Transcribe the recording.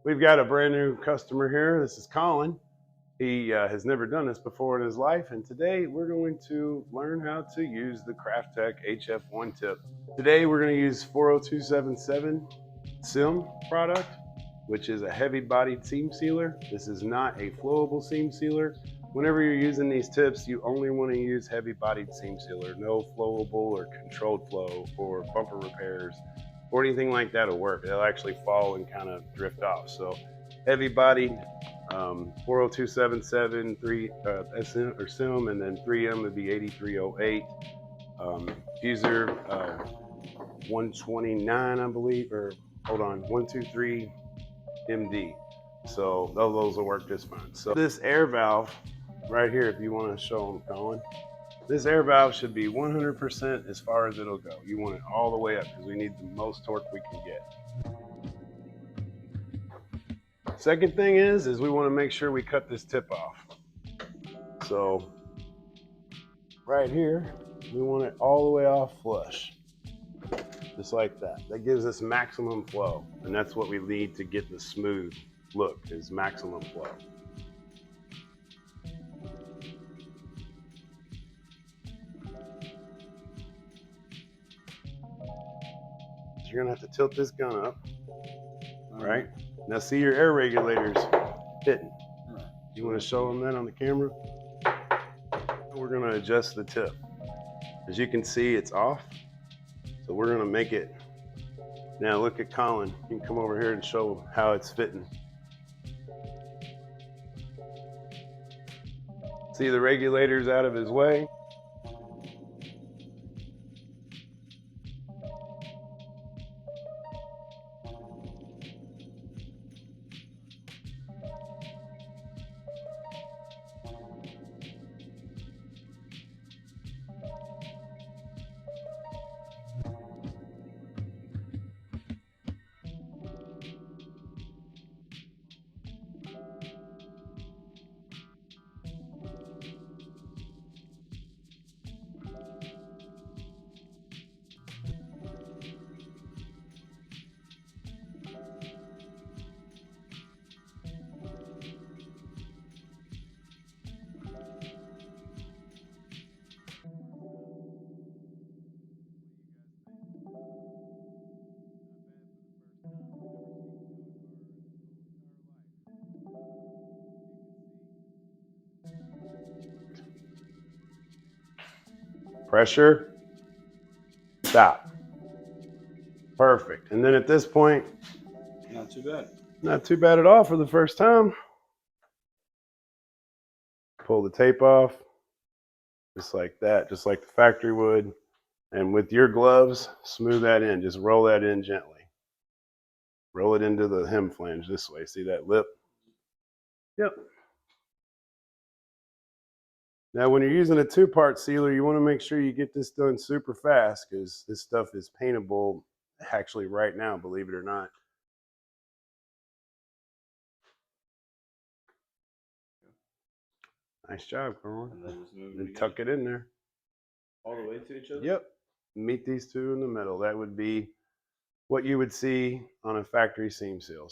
We've got a brand new customer here. This is Colin. He has never done this before in his life, and today we're going to learn how to use the Craftech HF1 tip. Today we're going to use 40277 SIM product, which is a heavy-bodied seam sealer. This is not a flowable seam sealer. Whenever you're using these tips, you only want to use heavy-bodied seam sealer. No flowable or controlled flow or bumper repairs or anything like that will work. They'll actually fall and kind of drift off. So heavy-bodied 40277 SM or SIM, and then 3M would be 8308. Fuser 129, I believe, or hold on, 123 MD. So those will work just fine. So this air valve right here, if you want to show them, Colin, this air valve should be 100% as far as it'll go. You want it all the way up because we need the most torque we can get. Second thing is we want to make sure we cut this tip off. So right here, we want it all the way off flush. Just like that. That gives us maximum flow. And that's what we need to get the smooth look, is maximum flow. You're gonna have to tilt this gun up. All right. Now see your air regulators hitting. You want to show them that on the camera? We're gonna adjust the tip. As you can see, it's off. So we're gonna make it. Now look at Colin. You can come over here and show how it's fitting. See the regulators out of his way? Pressure, stop. Perfect. And then at this point, not too bad. Not too bad at all for the first time. Pull the tape off, just like that, just like the factory would. And with your gloves, smooth that in. Just roll that in gently. Roll it into the hem flange this way. See that lip? Yep. Now, when you're using a two-part sealer, you want to make sure you get this done super fast because this stuff is paintable actually right now, believe it or not. Nice job, Colin. And tuck it in there. All the way to each other? Yep. Meet these two in the middle. That would be what you would see on a factory seam seal.